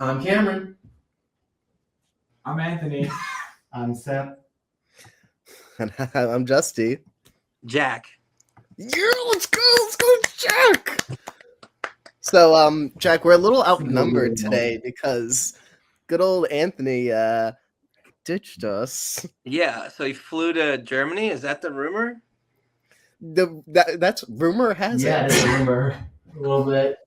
I'm Cameron. I'm Anthony. I'm Seth. And I'm Justy. Jack. Yeah, let's go, Jack. So, Jack, we're a little outnumbered today because good old Anthony ditched us. Yeah, so he flew to Germany. Is that the rumor? That's rumor has Yeah, it. it's a rumor. A little bit.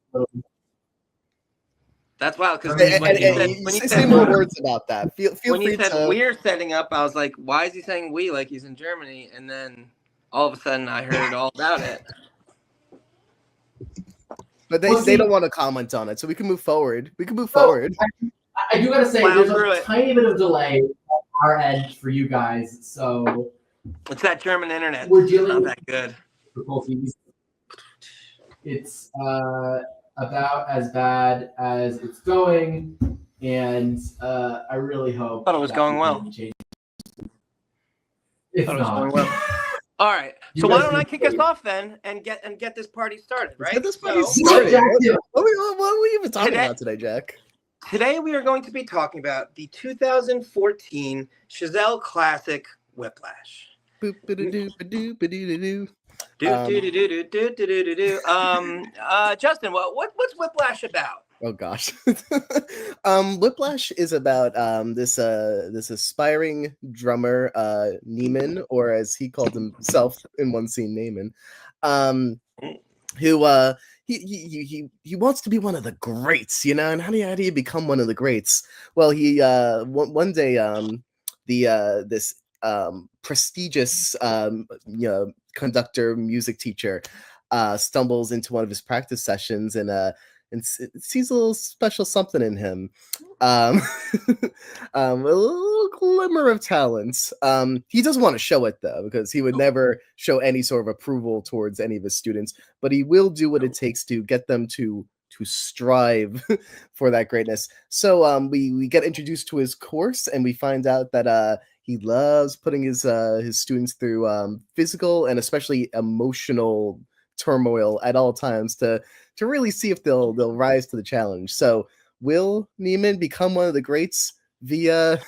That's wild because Say more words about that. Feel when free you said to. we're setting up, I was like, why is he saying we like he's in Germany? And then all of a sudden I heard all about it. But they don't want to comment on it, so we can move forward. I do gotta say, Plow there's a tiny bit of delay on our end for you guys, so It's that German internet. we're dealing Not with that good. difficulties. It's about as bad as it's going, and I really hope. Thought it was that going we well. can change it. It's Thought it was not. going well. All right, so why don't I kick us off then and get this party started, right? Get this party So, started. Jack, What are we even talking about today, Jack? Today we are going to be talking about the 2014 Chazelle classic Whiplash. Boop-a-da-doo-ba-doo-ba-doo-da-doo. Justin, what's Whiplash about? Oh gosh. Whiplash is about this aspiring drummer, Neiman, or as he called himself in one scene, Neiman, who he wants to be one of the greats, you know. And how do you become one of the greats? Well, he one day this prestigious conductor, music teacher stumbles into one of his practice sessions and sees a little special something in him, a little glimmer of talent. He doesn't want to show it though, because he would never show any sort of approval towards any of his students, but he will do what it takes to get them to strive for that greatness. So we get introduced to his course, and we find out that he loves putting his students through physical and especially emotional turmoil at all times to really see if they'll rise to the challenge. So will Neiman become one of the greats via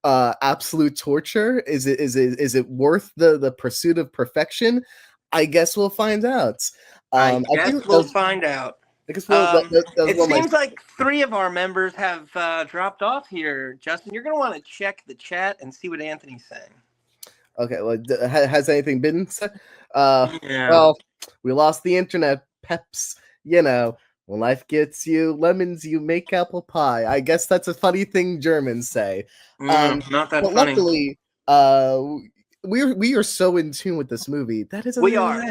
absolute torture? Is it worth the pursuit of perfection? I guess we'll find out. I guess we'll find out. It seems like three of our members have dropped off here. Justin, you're going to want to check the chat and see what Anthony's saying. Okay, well, has anything been said? Well, we lost the internet, peps. You know, when life gets you lemons, you make apple pie. I guess that's a funny thing Germans say. Not that but funny. Luckily, we are so in tune with this movie. That is we are.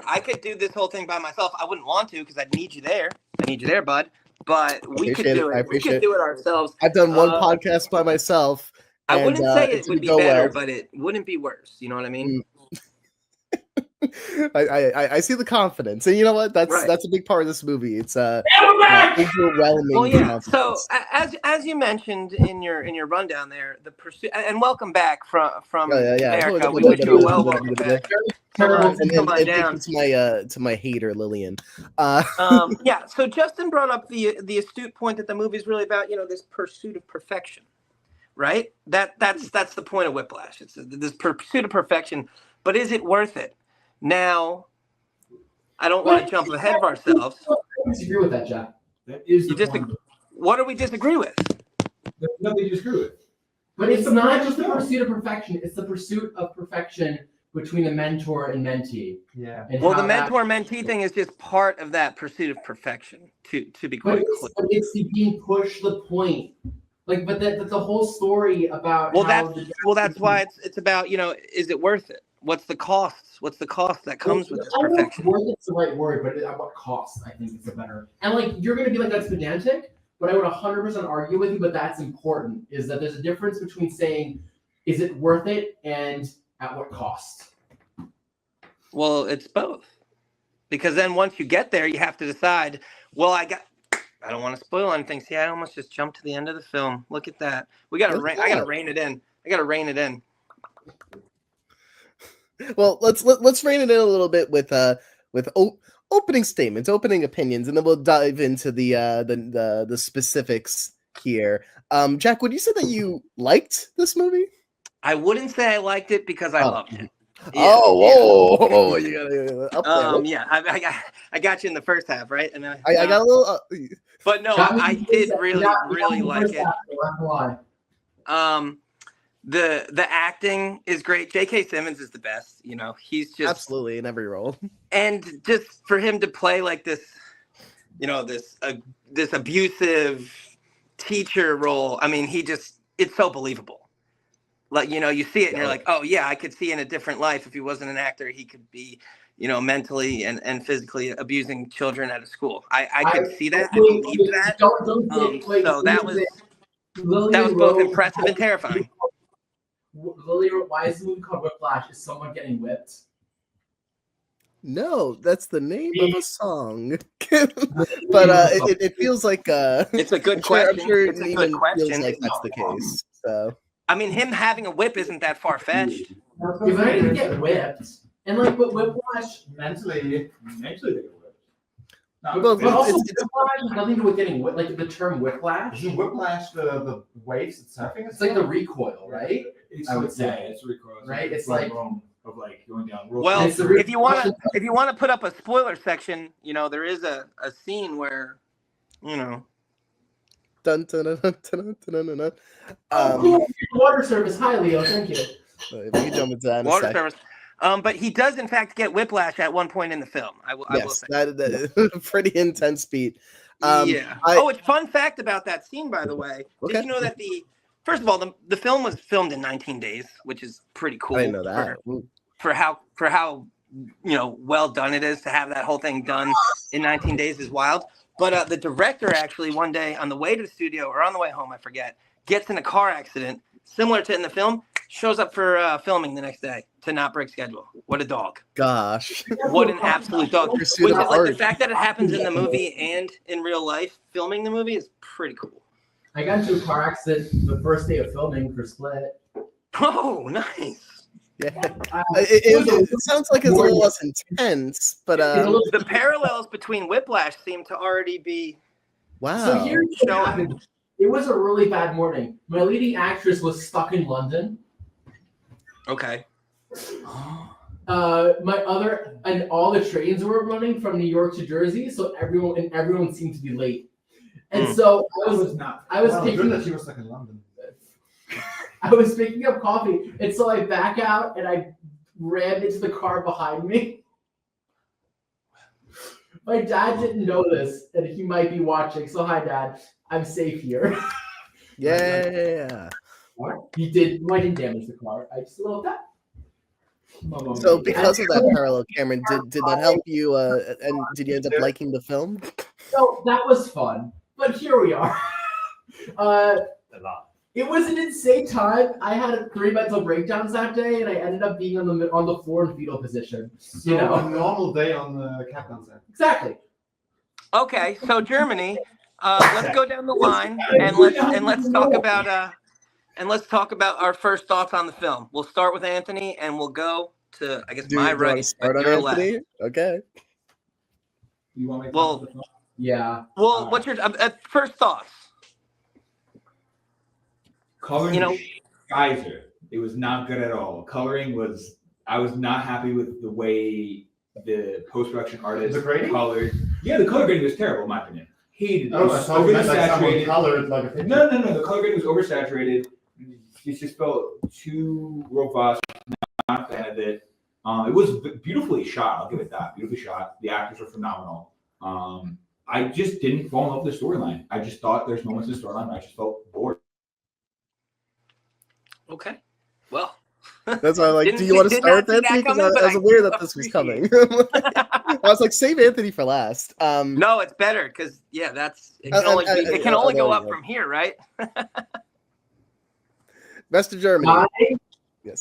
I could do this whole thing by myself. I wouldn't want to because I'd need you there. Bud. But we could do it. We could do it ourselves. I've done one podcast by myself. I wouldn't say it would be better, well. But it wouldn't be worse. You know what I mean? I see the confidence, and you know what? That's a big part of this movie. It's overwhelming. Well, yeah. So as you mentioned in your rundown there, the pursuit, and welcome back from America. We wish you a welcome back. To my hater Lillian. Yeah. So Justin brought up the astute point that the movie is really about, this pursuit of perfection, right? That's the point of Whiplash. It's this pursuit of perfection, but is it worth it? Now, I don't want to jump ahead of ourselves. I disagree with that, Jack. That is what do we disagree with? There's nothing to disagree with. But it's not just the pursuit of perfection. It's the pursuit of perfection between a mentor and mentee. Yeah. Well, the mentor-mentee thing is just part of that pursuit of perfection, to be quite clear. But it's being pushed the point. Like, but that's the whole story about. That's why it's about, is it worth it? What's the cost? What's the cost that comes with this perfection? I don't know if it's the right word, but at what cost, I think it's a better. And you're going to be like, that's pedantic, but I would 100% argue with you, but that's important, is that there's a difference between saying, is it worth it, and at what cost? Well, it's both. Because then once you get there, you have to decide, I don't want to spoil anything. See, I almost just jumped to the end of the film. Look at that. I got to rein it in. Well, let's rein it in a little bit with opening statements, opening opinions, and then we'll dive into the specifics here. Jack, would you say that you liked this movie? I wouldn't say I liked it because I loved it. Whoa! You gotta up there. Yeah, I got you in the first half, right? And then I got a little. But no, I did really like it. The acting is great. J.K. Simmons is the best. You know, he's just Absolutely in every role. And just for him to play like this, you know, this abusive teacher role. I mean, it's so believable. Like, you know, you see it and you're like, oh yeah, I could see in a different life if he wasn't an actor, he could be, you know, mentally and physically abusing children at a school. I could see that. I believe that. So that was both impressive and terrifying. Lily, why is the movie called Whiplash? Is someone getting whipped? No, that's the name of a song. But it feels like it's a good question. I'm sure it's a good question. Feels like that's the case. So I mean, him having a whip isn't that far fetched. If I didn't get whipped, and like, but Whiplash mentally they get whipped. But also, Whiplash has nothing to do with getting whipped. Like the term whiplash. Isn't whiplash the waves it's surfing? It's like the recoil, right? It's, I would say it's recoil. Right? It's like of like going down. Well, if you want to put up a spoiler section, you know, there is a scene where, you know. Dun, dun, dun, dun, dun, dun, dun, dun. Water service. Hi, Leo. Thank you. We can jump into that in water a service. But he does, in fact, get whiplash at one point in the film. I will say. That pretty intense beat. Yeah. It's fun fact about that scene, by the way. Okay. Did you know that first of all, the film was filmed in 19 days, which is pretty cool. I didn't know that. For how you know well done it is to have that whole thing done in 19 days is wild. But the director actually one day on the way to the studio or on the way home, I forget, gets in a car accident similar to in the film. Shows up for filming the next day to not break schedule. What a dog! Gosh, what an absolute dog! Like the fact that it happens in the movie and in real life, filming the movie is pretty cool. I got into a car accident the first day of filming for Split. Oh, nice. Yeah, it sounds like it's a little less intense, but the parallels between Whiplash seem to already be. Wow. So here's what happened. It was a really bad morning. My leading actress was stuck in London. Okay. All the trains were running from New York to Jersey, so everyone seemed to be late. And so I was picking that she was stuck in London. I was picking up coffee, and so I back out and I ran into the car behind me. My dad didn't know this, and he might be watching. So hi, Dad. I'm safe here. Yeah. He did. No, I didn't damage the car. I just a little tap. So because of that parallel, Cameron, did that help you? And did you end up liking the film? So that was fun. But here we are. It was an insane time. I had 3 mental breakdowns that day, and I ended up being on the floor in fetal position. So a normal day on the Kaplan set. Exactly. Okay, so Germany. Let's go down the line and let's talk about our first thoughts on the film. We'll start with Anthony, and we'll go to my right. Start on Anthony. Left. Okay. You want me to well, yeah. Well, what's your first thoughts? Coloring, Geyser. It was not good at all. I was not happy with the way the post-production artist colored. Yeah, the color grading was terrible, in my opinion. Hated it. Oh, I thought Oversaturated. Colored like a picture. No. The color grading was oversaturated. It just felt too robust. Not a fan of it. It was beautifully shot. I'll give it that. Beautifully shot. The actors were phenomenal. I just didn't fall in love with the storyline. I just thought there's moments in the storyline where I just felt bored. Okay. Well. That's why I'm like, do you want to start with Anthony? Because I was aware that this was coming. I was like, save Anthony for last. No, it's better because it can only go up from here, right? Best of Germany.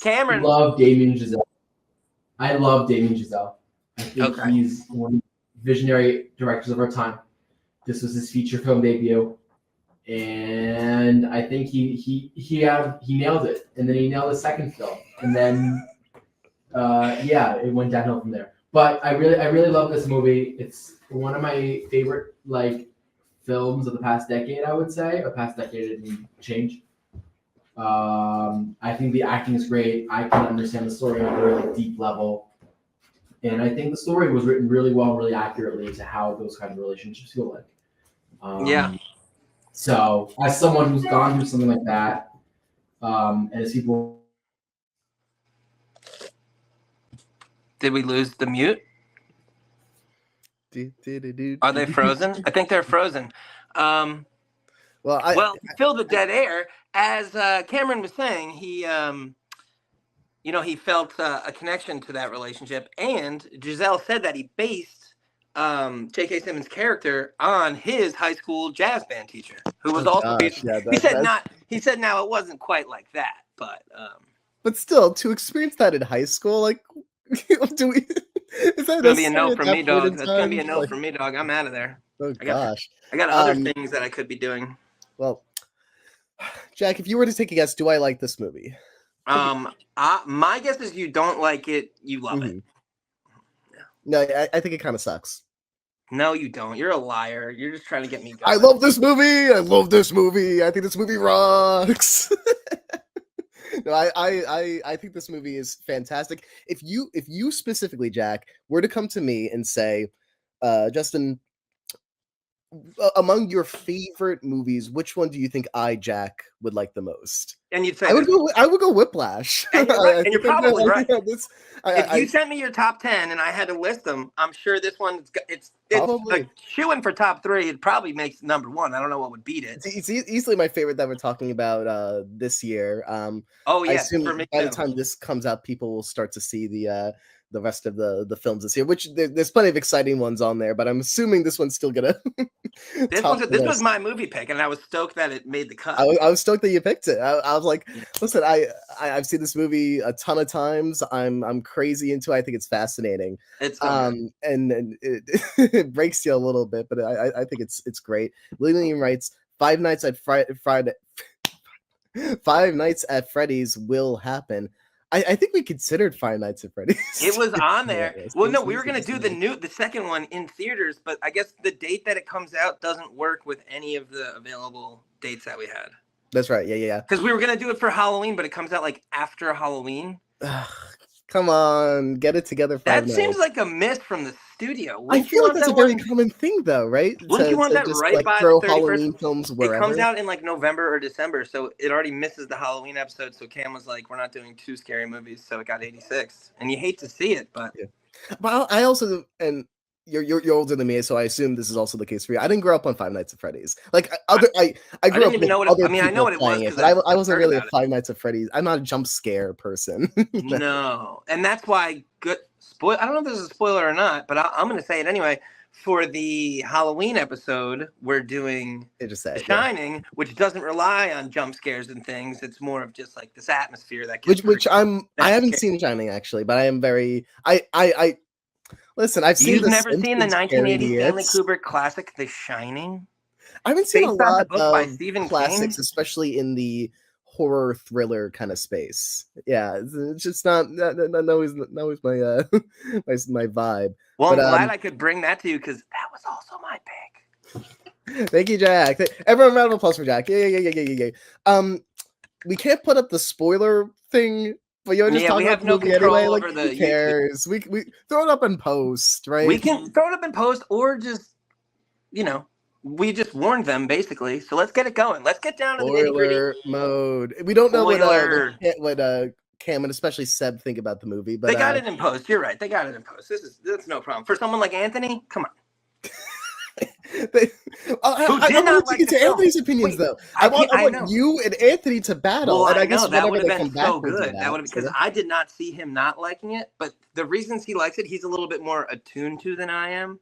Cameron. I love Damien Chazelle. I think he's one of the visionary directors of our time. This was his feature film debut. And I think he nailed it, and then he nailed the second film, and then it went downhill from there. But I really love this movie. It's one of my favorite like films of the past decade, I would say, or past decade and change. I think the acting is great. I can understand the story on a really deep level. And I think the story was written really well, really accurately to how those kind of relationships feel like. Yeah. So, as someone who's gone through something like that, and as people. Did we lose the mute? Are they frozen? I think they're frozen. Well, to fill the dead air, as Cameron was saying, he felt a connection to that relationship, and Giselle said that he based J.K. Simmons' character on his high school jazz band teacher, who was also. He said now it wasn't quite like that, but still, to experience that in high school, like, do we? Is that gonna be a no for me, dog? That's gonna be a no for me, dog. I'm out of there. Oh gosh, I got other things that I could be doing. Well, Jack, if you were to take a guess, do I like this movie? My guess is you don't like it. You love it. Yeah. No, I think it kind of sucks. No, you don't. You're a liar. You're just trying to get me going. I love this movie. I think this movie rocks. No, I think this movie is fantastic. If you specifically, Jack, were to come to me and say, Justin, among your favorite movies, which one do you think Jack would like the most? And you'd say I would go Whiplash. And you're right. And you're probably right. If you sent me your top 10 and I had to list them, I'm sure this one it's like shooing for top 3. It probably makes number 1. I don't know what would beat it. It's easily my favorite that we're talking about this year. Oh yeah, I assume by the time this comes out, people will start to see the rest of the films this year, which there's plenty of exciting ones on there, but I'm assuming this one's still gonna. This was my movie pick, and I was stoked that it made the cut. I was stoked that you picked it. I was like, listen, I've seen this movie a ton of times. I'm crazy into it. I think it's fascinating. It's and it breaks you a little bit, but I think it's great. Lillian writes, Five Nights at Freddy's will happen. I think we considered Five Nights at Freddy's. It was on there. Well, no, we were going to do the second one in theaters, but I guess the date that it comes out doesn't work with any of the available dates that we had. That's right. Yeah. Because we were going to do it for Halloween, but it comes out like after Halloween. Come on, get it together. That seems like a miss from the studio. I feel like that's a very common thing, though, right? Wouldn't you want that just, right by throw the 31st? Halloween films wherever? It comes out in like November or December, so it already misses the Halloween episode. So Cam was like, "We're not doing 2 scary movies," so it got 86. And you hate to see it, but But I also, and you're older than me, so I assume this is also the case for you. I didn't grow up on Five Nights at Freddy's. Like I grew didn't up. even know what I know what it was, but I wasn't really a Five Nights at Freddy's. I'm not a jump scare person. No, and that's why I don't know if this is a spoiler or not, but I'm going to say it anyway. For the Halloween episode, we're doing The Shining, which doesn't rely on jump scares and things. It's more of just like this atmosphere that which I haven't seen Shining actually, but I am very listen. You've never seen the 1980 Stanley Kubrick classic, The Shining? I haven't seen a lot of classics, especially in the horror thriller kind of space. Yeah, it's just not always my my vibe. Well, I'm glad I could bring that to you because that was also my pick. Thank you, Jack. Everyone, round of applause for Jack. Yeah. We can't put up the spoiler thing, but you're just talking about the movie anyway. Like, who cares? We throw it up in post, right? We can throw it up in post, or just we just warned them basically. So let's get it going. Let's get down to the spoiler mode. We don't know what Cam and especially Seb think about the movie, but they got it in post. You're right. They got it in post. That's no problem for someone like Anthony. Come on. I want to get to Anthony's opinions though. I want you and Anthony to battle. Well, and I guess that would have been so good. That would have because I did not see him not liking it, but the reasons he likes it, he's a little bit more attuned to than I am.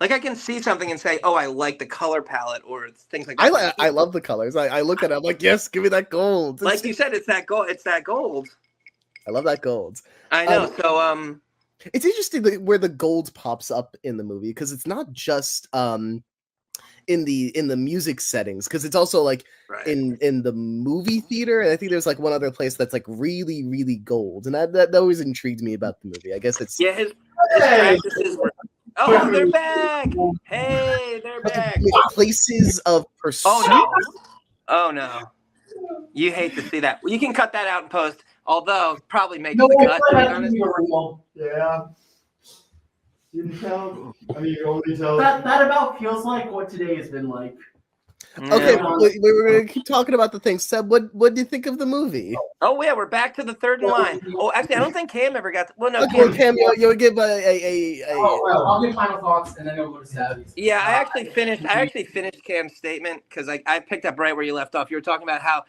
Like I can see something and say, "Oh, I like the color palette," or things like that. I love the colors. I look at it. I'm like, "Yes, give me that gold." Like you said, it's that gold. It's that gold. I love that gold. I know. So it's interesting where the gold pops up in the movie because it's not just in the music settings because it's also like in the movie theater, and I think there's like one other place that's like really really gold, and that always intrigued me about the movie. I guess it's practices were. Oh, they're back! Hey, they're back! Places of pursuit. Oh no! You hate to see that. You can cut that out in post. Although probably makes No, the it's cut. To not be actually honest. real. Yeah. You can tell. I mean, you only tell. That about feels like what today has been like. Okay, Yeah. we were gonna keep talking about the things. Seb, what do you think of the movie? Oh yeah, we're back to the third in line. Oh, actually, I don't think Cam ever got. Well, no, Okay, well, Cam. Cam, you'll give a Oh, well, I'll give final thoughts and then I'll go to Savvy. Yeah, I actually finished Cam's statement because I picked up right where you left off. You were talking about how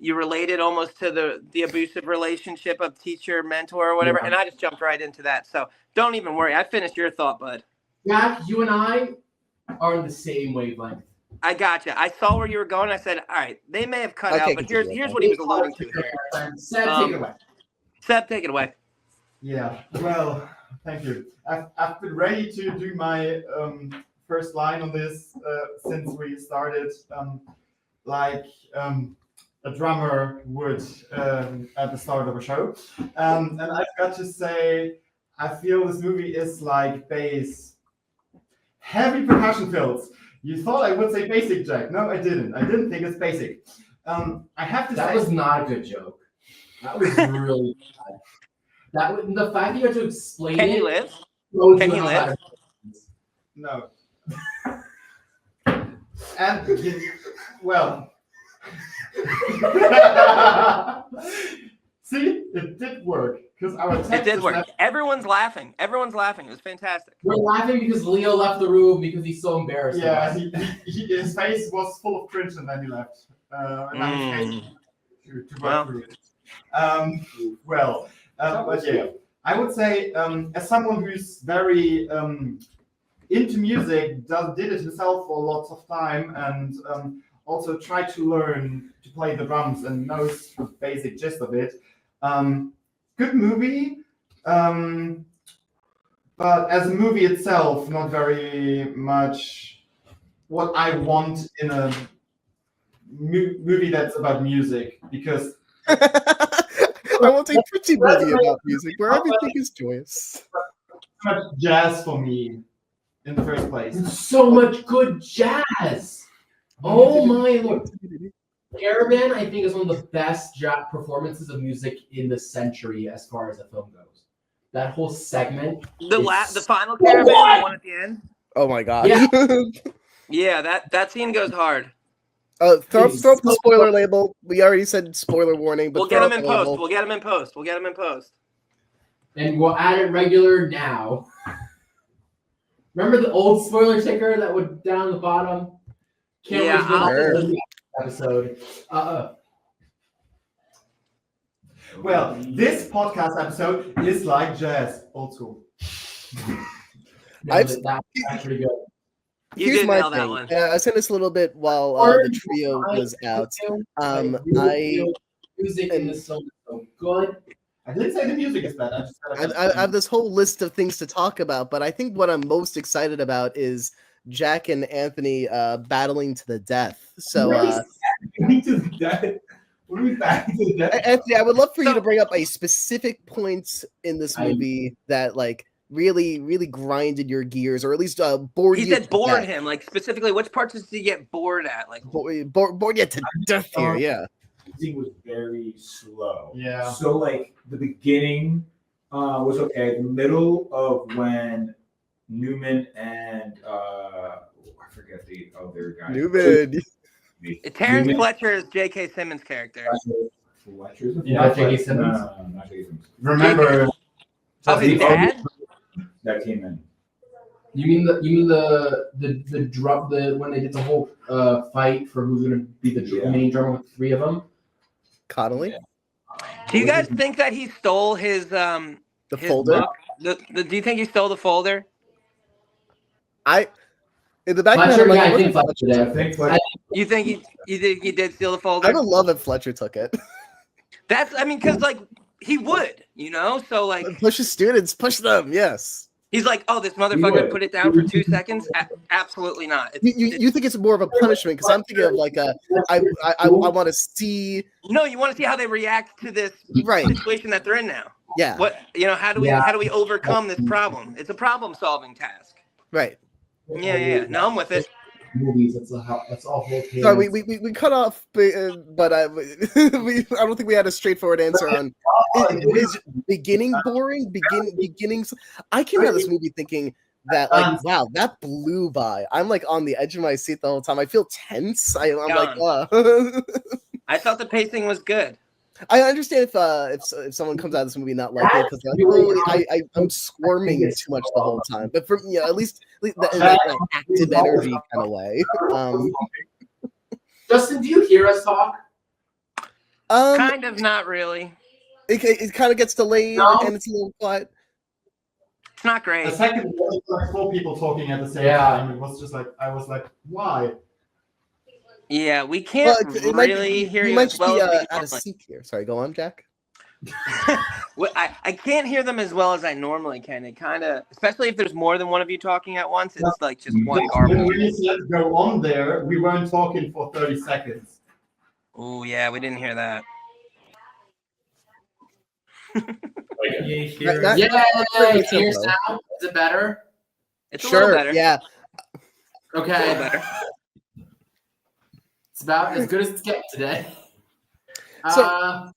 you related almost to the abusive relationship of teacher mentor or whatever, and I just jumped right into that. So don't even worry. I finished your thought, bud. Jack, you and I are in the same wavelength. I gotcha. I saw where you were going. I said, all right, they may have cut Okay, out, but here's continue. what he was alluding to here. Seb, take it away. Seb, take it away. Yeah. Well, thank you. I've been ready to do my first line on this since we started. Like a drummer would at the start of a show. And I've got to say, I feel this movie is like bass, heavy percussion fills. You thought I would say basic, Jack. No, I didn't. I didn't think it's basic. I have to That say, was not a good joke. That was really bad. The fact that you had to explain Can it. he live? shows Can you he how live? bad it is. no. And well, see, it did work because our text It did is work. not- Everyone's laughing. Everyone's laughing. It was fantastic. We're laughing because Leo left the room because he's so embarrassed. Yeah, his face was full of cringe and then he left. And I'm to work Well. through it. But yeah, I would say as someone who's very into music, did it himself for lots of time, and also tried to learn to play the drums and knows the basic gist of it. Good movie, but as a movie itself, not very much what I want in a movie that's about music, because I want a pretty movie about music where everything is joyous. too much jazz for me in the first place. So much good jazz. Oh my lord. Caravan, I think, is one of the best performances of music in the century as far as a film goes. That whole segment. The final caravan, the one at the end. Oh my god. Yeah. Yeah, that scene goes hard. Throw up the spoiler label. We already said spoiler warning, but We'll get throw him up in the post. label. We'll get him in post. We'll get him in post. And we'll add it regular now. Remember the old spoiler ticker that would down the bottom? Can't Yeah, wait for I'll- the next episode. Well, this podcast episode is like jazz, old school. I've- That's pretty good. You Here's did my nail that thing. one. I said this a little bit while the trio was out. I really feel music in this film is so good. I didn't say the music is bad. I just said I have this whole list of things to talk about, but I think what I'm most excited about is Jack and Anthony battling to the death. So, Battling to the death. What are we battling to the death? Anthony, I would love for you to bring up a specific point in this movie that like really, really grinded your gears, or at least bored He you. said to bored death. him. Like specifically, which parts did he get bored at? Like Bored you to death here. Yeah. It was very slow. Yeah. So like the beginning was okay. The middle of when Newman and I forget their guy. Newman. Terrence Newman- Fletcher is J.K. Simmons' character. Fletcher's a- Yeah, J.K. No, Simmons. no, not J.K. Simmons. Remember, Oh, his dad. That came in. You mean the drum when they did the whole fight for who's gonna be the Yeah. main drummer with three of them? Connolly. Yeah. Do you guys think that he stole his The his folder. book? Do you think he stole the folder? In the back of my Fletcher, head, yeah, I I'm think like, Fletcher I did. think Fletcher. You think he did steal the I folder? would love if Fletcher took it. Because like he would, so like Push his students, push them. Yes. he's like, oh, this He motherfucker would. put it down for 2 seconds. Absolutely not. You think it's more of a punishment because I'm thinking of like I want to see No, you want to see how they react to this right. situation that they're in now. Yeah. How do we overcome this problem? It's a problem-solving task. Right. Yeah. No, I'm with it. Movies. That's all whole Sorry, we cut off, but I don't think we had a straightforward answer on is beginning boring. Beginnings. I came out of this movie thinking that wow, that blew by. I'm like on the edge of my seat the whole time. I feel tense. I'm like, I thought the pacing was good. I understand if someone comes out of this movie not like it because like, I'm squirming too much the whole time. But for at least that active energy kind of way. Justin, do you hear us talk? Kind of, not really. It kind of gets delayed and it's a little quiet. It's not great. The second, like 4 people talking at the same time. It was just like I was like, why? Yeah, we can't really hear you as well as we out of sync here. Sorry, go on, Jack. I can't hear them as well as I normally can. It kind of, especially if there's more than one of you talking at once, it's like just one garble. When we said go on there, we weren't talking for 30 seconds. Oh yeah, we didn't hear that. Here's now. Is it better? It's a little better. Yeah. Okay. A little better. It's about as good as it's getting today. I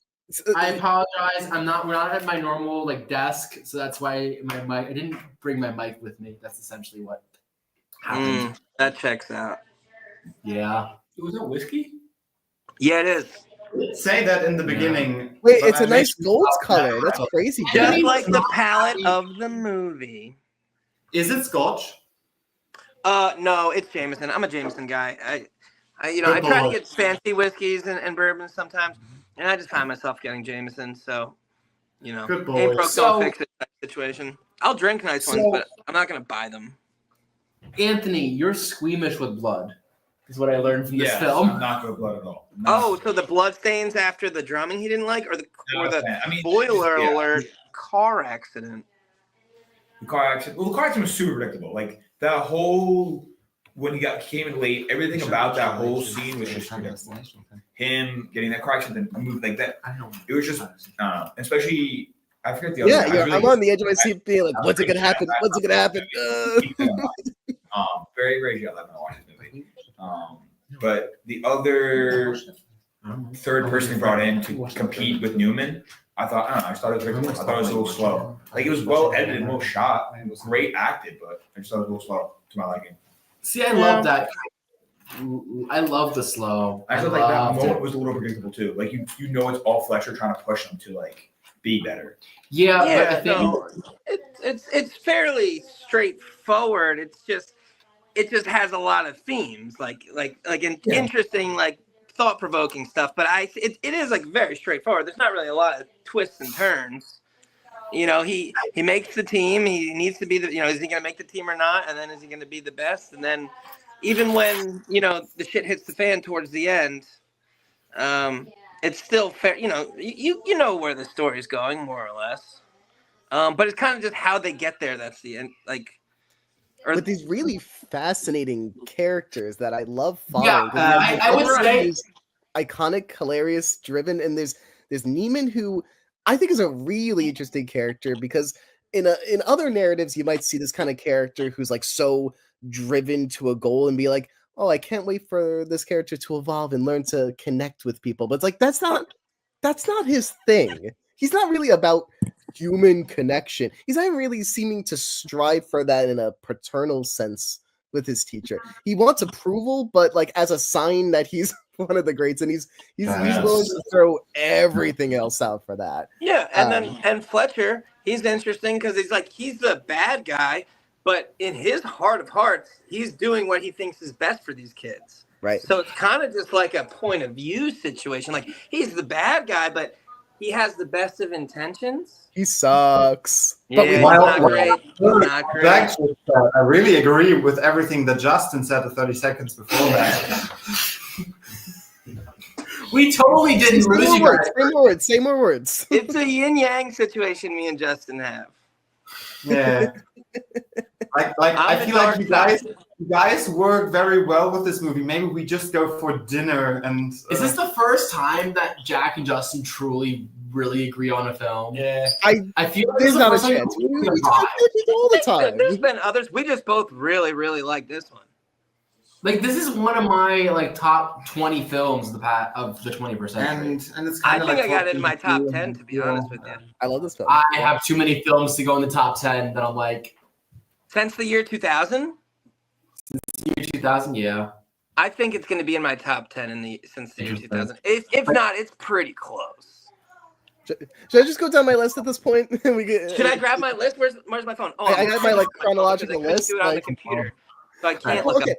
apologize. We're not at my normal desk, so that's why my mic. I didn't bring my mic with me. That's essentially what happened. That checks out. Yeah. Was that whiskey? Yeah, it is. Say that in the beginning. Wait, it's a nice gold color. That's crazy. Just like the palette of the movie. Is it Scotch? No, it's Jameson. I'm a Jameson guy. I try to get fancy whiskeys and bourbons sometimes, and I just find myself getting Jameson. So, Good boy. ain't broke, don't fix it type situation. I'll drink nice ones, but I'm not gonna buy them. Anthony, you're squeamish with blood, is what I learned from this film. I'm not good with blood at all. Oh, so the blood stains after the drumming he didn't like, or the spoiler alert car accident. The car accident. Well, the car accident was super predictable. Like that whole. When he came in late, everything about that whole scene was just him getting that car accident and moving like that. It was just, especially I forget the other. Yeah, I'm on the edge of my seat, being like, "What's it gonna happen? What's it gonna happen?" Very, very jet lagged when I watched this movie. But the other third person he brought in to compete with Newman, I thought it was predictable. I thought it was a little slow. Like it was well edited, well shot, and it was great acted, but I just thought it was a little slow to my liking. See, I love that. I love the slow. I feel like that moment was a little predictable too. Like you know, it's all Fletcher trying to push him to be better. Yeah, but I think it's fairly straightforward. It just has a lot of themes, interesting, thought-provoking stuff. But it is very straightforward. There's not really a lot of twists and turns. He makes the team. He needs to be is he going to make the team or not? And then is he going to be the best? And then even when, the shit hits the fan towards the end, it's still fair. You know where the story's going, more or less. But it's kind of just how they get there. That's the end. With these really fascinating characters that I love following. Yeah, I would say iconic, hilarious, driven, and there's Neiman, who I think is a really interesting character because in other narratives you might see this kind of character who's so driven to a goal and be like, oh, I can't wait for this character to evolve and learn to connect with people. But it's that's not his thing. He's not really about human connection. He's not really seeming to strive for that in a paternal sense with his teacher. He wants approval, but as a sign that he's one of the greats, and he's willing to throw everything else out for that. Yeah, and Fletcher, he's interesting because he's the bad guy, but in his heart of hearts, he's doing what he thinks is best for these kids. Right. So it's kind of just like a point of view situation. He's the bad guy, but he has the best of intentions. He sucks. Yeah, he's not great. Not great. Actually, I really agree with everything that Justin said the 30 seconds before that. We totally didn't lose you guys. Say more words. It's a yin-yang situation me and Justin have. Yeah. I the feel like dark side. you guys work very well with this movie. Maybe we just go for dinner and. Is this the first time that Jack and Justin truly really agree on a film? Yeah. I feel like There's this is the not a first time chance. we We agree talk on about it all the time. There's been others. We just both really, really like this one. Like this is one of my like top 20 films of the 21st century. and it's I kind of think like I got it in my talking top to 10, to be honest with you. I love this film. I have too many films to go in the top 10 that I'm like, Since the year 2000, year 2000, yeah. I think it's going to be in my top 10 since the year 2000. If not, it's pretty close. Should I just go down my list at this point? Should I grab my list? Where's my phone? Oh, I got my like phone chronological because I couldn't list. do it on the like- computer, so I can't Well, look okay. up.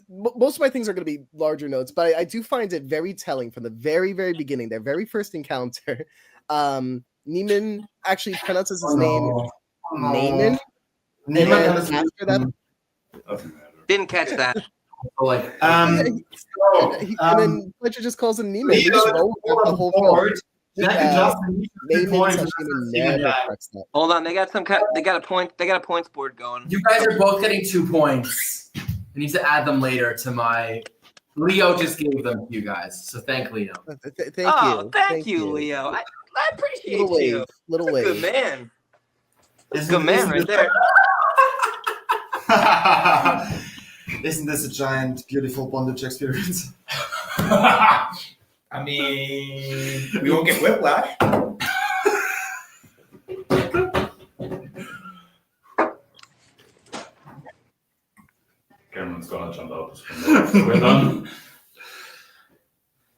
Most of my things are going to be larger notes, but I do find it very telling from the very, very beginning, their very first encounter. Neiman actually pronounces his name Naaman, and then Neiman after that, Didn't catch that. Like, and then Fletcher just calls him Neiman. He just rolls with the whole film. Jack and Justin, you should Naaman point slash to Neiman seeing never that. corrects that. Hold on, they got a points board going. you guys are both getting 2 points. I need to add them later to my. Leo just gave them to you guys, so thank Leo. Thank Oh, you. thank you, Leo. I appreciate Little you. wave. Little That's a wave. good man. Isn't- Good man isn't right this- there. Isn't this a giant, beautiful bondage experience? I mean, we won't get Whiplash. Cameron's gonna jump out this window. We're done.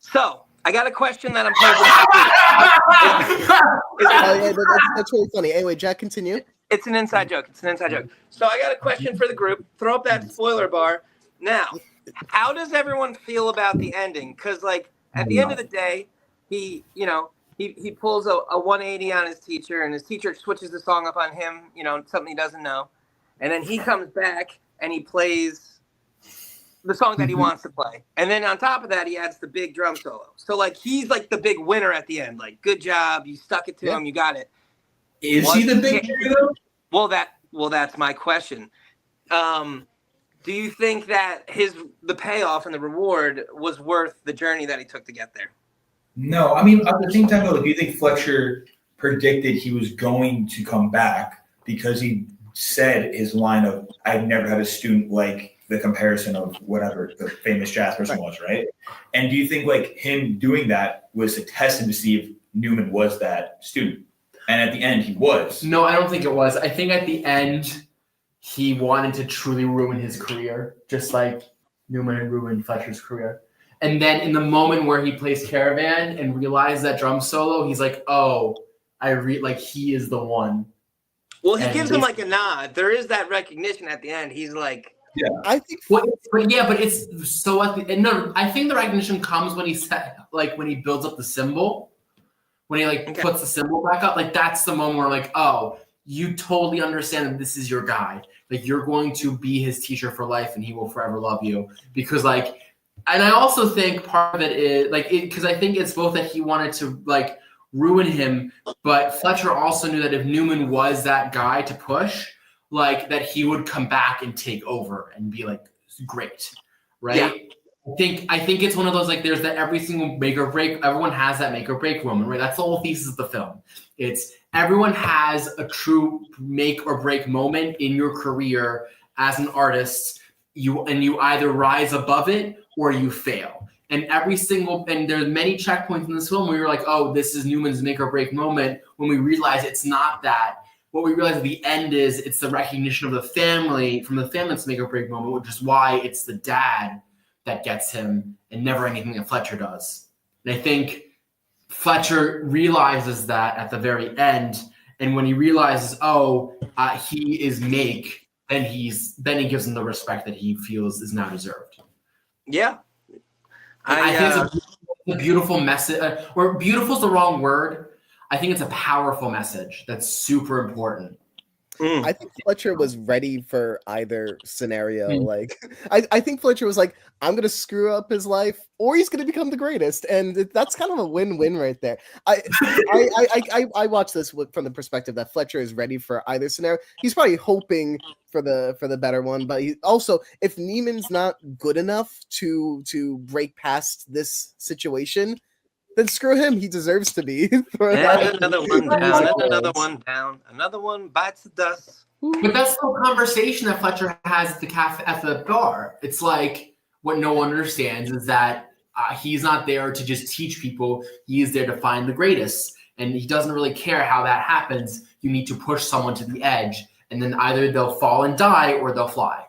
So, I got a question that I'm Oh, yeah, that's really funny. Anyway, Jack, continue. It's an inside joke. So I got a question for the group. Throw up that spoiler bar. Now, how does everyone feel about the ending? Because, like, at the end of the day, he pulls a 180 on his teacher, and his teacher switches the song up on him, something he doesn't know. And then he comes back, and he plays the song that he wants to play. And then on top of that, he adds the big drum solo. So, like, he's, like, the big winner at the end. Like, good job. You stuck it to him. You got it. Is he the big hero? Well, that's my question. Do you think that the payoff and the reward was worth the journey that he took to get there? No, I mean, at the same time, though, do you think Fletcher predicted he was going to come back because he said his line of, I've never had a student like the comparison of whatever the famous jazz person was, right? And do you think like him doing that was to test him to see if Newman was that student? And at the end, he was. No, I don't think it was. I think at the end, he wanted to truly ruin his career, just like Newman had ruined Fletcher's career. And then in the moment where he plays Caravan and realized that drum solo, he's like, "Oh, he is the one." Well, he And gives him like a nod. There is that recognition at the end. He's like, I think But it's so at the end. No, I think the recognition comes when when he builds up the symbol, when he puts the symbol back up. Like that's the moment where like, oh, you totally understand that this is your guy. Like you're going to be his teacher for life, and he will forever love you because like. And I also think part of it is because I think it's both that he wanted to like ruin him, but Fletcher also knew that if Newman was that guy to push, like that he would come back and take over and be like great, right? Yeah. I think it's one of those like there's that every single make or break. Everyone has that make or break moment, right? That's the whole thesis of the film. It's everyone has a true make or break moment in your career as an artist. You either rise above it or you fail. And there's many checkpoints in this film where you're like, oh, this is Newman's make or break moment. When we realize it's not that. What we realize at the end is it's the recognition of the family from the family's make or break moment, which is why it's the dad that gets him and never anything that Fletcher does. And I think Fletcher realizes that at the very end. And when he realizes, he is make, then he gives him the respect that he feels is now deserved. Yeah. I think it's a beautiful message, or beautiful is the wrong word. I think it's a powerful message that's super important. I think Fletcher was ready for either scenario. Like, I think Fletcher was like, I'm gonna screw up his life, or he's gonna become the greatest, and that's kind of a win-win right there. I watch this from the perspective that Fletcher is ready for either scenario. He's probably hoping for the better one, but he also, if Neiman's not good enough to break past this situation, then screw him. He deserves to be. And another one down, and another one down, another one bites the dust. But that's the conversation that Fletcher has at the cafe at the bar. It's like what no one understands is that he's not there to just teach people. He is there to find the greatest, and he doesn't really care how that happens. You need to push someone to the edge, and then either they'll fall and die or they'll fly.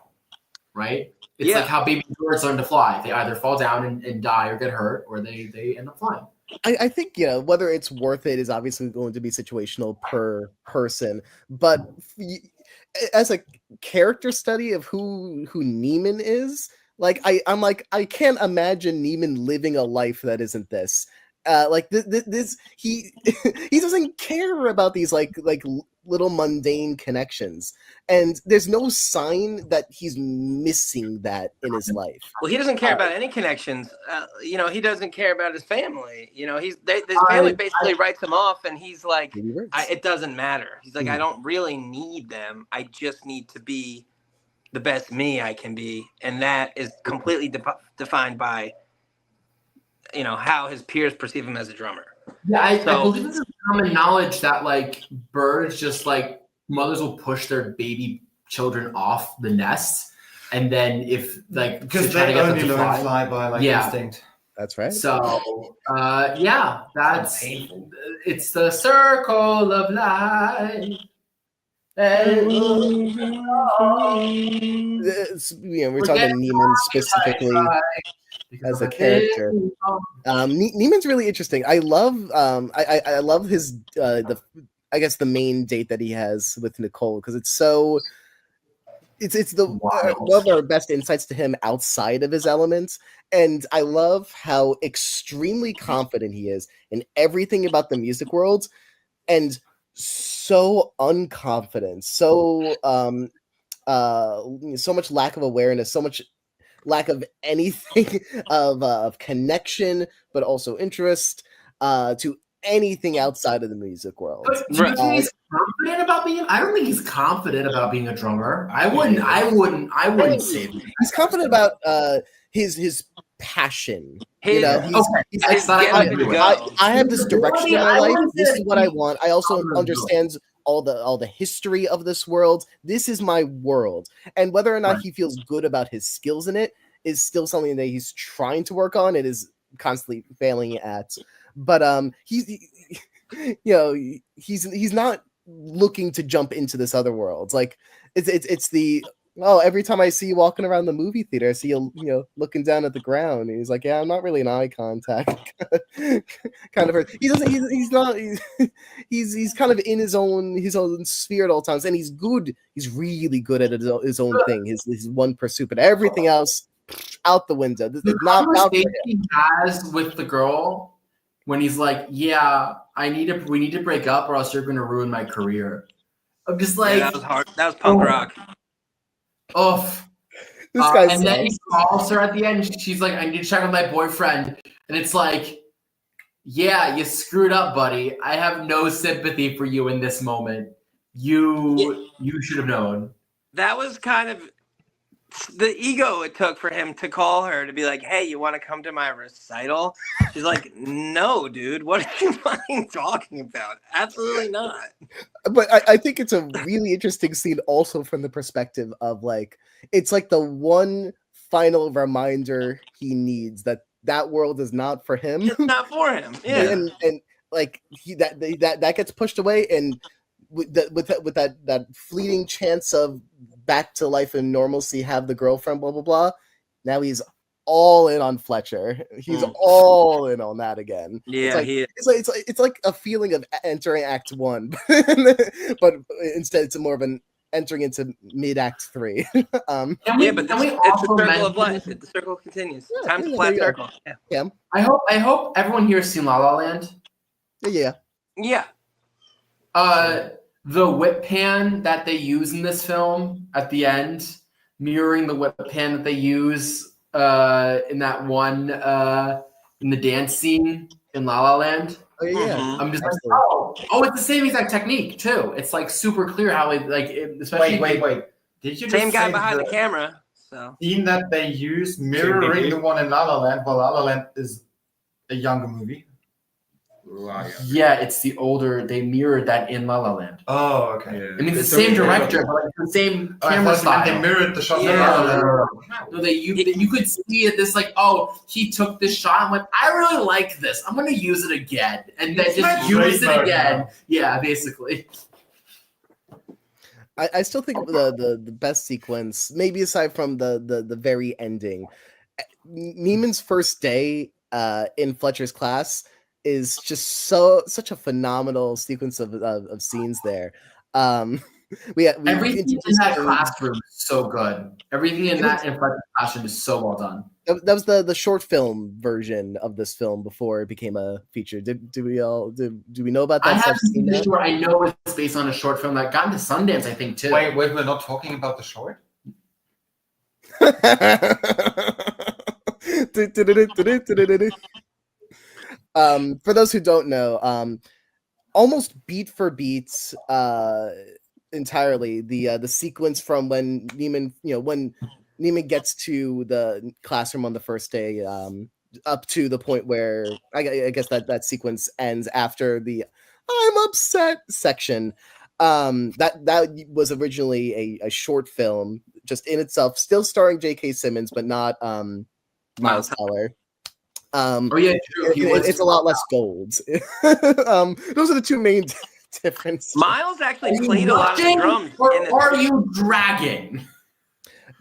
Right? It's like how baby birds learn to fly. They either fall down and die or get hurt, or they end up flying. I think, whether it's worth it is obviously going to be situational per person, but as a character study of who Neiman is, like I'm like, I can't imagine Neiman living a life that isn't this. This he he doesn't care about these like little mundane connections, and there's no sign that he's missing that in his life. Well, he doesn't care about any connections. He doesn't care about his family. His family basically writes him off, and he's like, it doesn't matter. He's like, I don't really need them. I just need to be the best me I can be, and that is completely defined by how his peers perceive him as a drummer. Yeah, I believe this is common knowledge that like birds, just like mothers will push their baby children off the nest, and then if like because they only learn to fly by instinct. That's right. So that's painful. It's the circle of life. We're talking Neiman specifically as a character. Neiman's really interesting. I love I love his the main date that he has with Nicole, because it's so it's one of our best insights to him outside of his elements, and I love how extremely confident he is in everything about the music world, and so unconfident, so much lack of awareness, so much lack of anything of connection, but also interest to anything outside of the music world. But do you think he's confident about being? I don't think he's confident about being a drummer. I wouldn't say that. He's confident about his passion. He's like, I have this direction in my life. This is what I want. I also understand all the history of this world. This is my world. And whether or not he feels good about his skills in it is still something that he's trying to work on. It is constantly failing at. But he's not looking to jump into this other world. Like it's the every time I see you walking around the movie theater, I see you looking down at the ground. And he's like, yeah, I'm not really in eye contact. Kind of. He doesn't. He's not. He's kind of in his own sphere at all times, and he's good. He's really good at his own thing. His one pursuit, but everything else out the window. This is not conversation he has with the girl when he's like, yeah, we need to break up, or else you're going to ruin my career. I'm just like, that was hard. That was punk rock. Oh, this guy. And then he calls her at the end. She's like, I need to check with my boyfriend. And it's like, yeah, you screwed up, buddy. I have no sympathy for you in this moment. You should have known. That was kind of the ego it took for him to call her to be like, hey, you want to come to my recital? She's like, no, dude, what are you fucking talking about? Absolutely not. But I think it's a really interesting scene also from the perspective of like, it's like the one final reminder he needs that world is not for him. It's not for him. Yeah. And like that gets pushed away, and with that fleeting chance of back to life and normalcy, have the girlfriend, blah blah blah. Now he's all in on Fletcher. He's all in on that again. Yeah, it's like a feeling of entering Act 1, but instead it's more of an entering into mid-Act 3. But it's the circle of life. The circle continues. Time's a flat circle. Yeah. I hope everyone here has seen La La Land. Yeah. Yeah. the whip pan that they use in this film at the end, mirroring the whip pan that they use in that one in the dance scene in La La Land. Oh yeah, Mhm. I'm just like, Absolutely. oh, it's the same exact technique too. It's like super clear how it especially Wait. Did you Same just guy say behind the camera. So scene that they use they mirroring did? the one in La La Land? Well, La La Land is a younger movie. Yeah, it's the older. They mirrored that in La La Land. Oh, okay. I mean, it's the same director, but it's the same Oh, I camera thought you meant style. they mirrored the shot. Yeah. La La Land. No, you could see it. This like, oh, he took this shot and went, I really like this. I'm gonna use it again, and then It's just my use it trademark again. now. Yeah, basically. I still think the best sequence, maybe aside from the very ending, Neiman's first day in Fletcher's class is just such a phenomenal sequence of scenes there. We Everything in introduced that Abe. classroom is so good. Everything in that classroom is so well done. That was the short film version of this film before it became a feature. Do we know about that? I haven't Seen seen the that? short. I know it's based on a short film that got into Sundance, I think, too. Wait, we're not talking about the short? For those who don't know, almost beat for beat, entirely the sequence from when Neiman gets to the classroom on the first day, up to the point where I guess that sequence ends after the "I'm upset" section. That was originally a short film, just in itself, still starring J.K. Simmons, but not Miles Teller. Oh yeah, true. It's a lot less gold. Those are the two main differences. Miles actually Are you played a lot of the rushing drums or in this. are you dragging?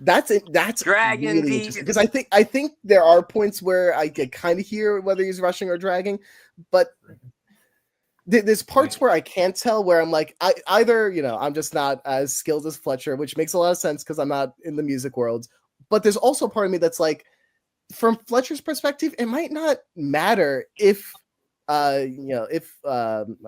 That's it. That's Dragon really Beat. interesting because I think there are points where I could kind of hear whether he's rushing or dragging, but there's parts where I can't tell, where I'm like, either I'm just not as skilled as Fletcher, which makes a lot of sense because I'm not in the music world, but there's also a part of me that's like, from Fletcher's perspective, it might not matter if I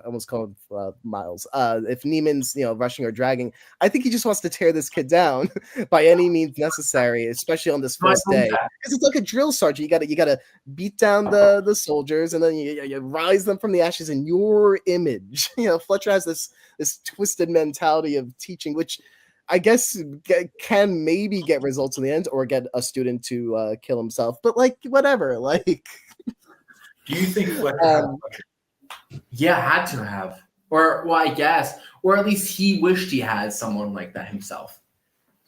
almost called Miles, if Neiman's rushing or dragging. I think he just wants to tear this kid down by any means necessary, especially on this first day, because it's like a drill sergeant. You gotta beat down the soldiers, and then you rise them from the ashes in your image. Fletcher has this twisted mentality of teaching, which I guess can maybe get results in the end, or get a student to kill himself. But like, whatever. Like, Do you think Fletcher Yeah, had to have. Or, well, I guess. Or at least he wished he had someone like that himself.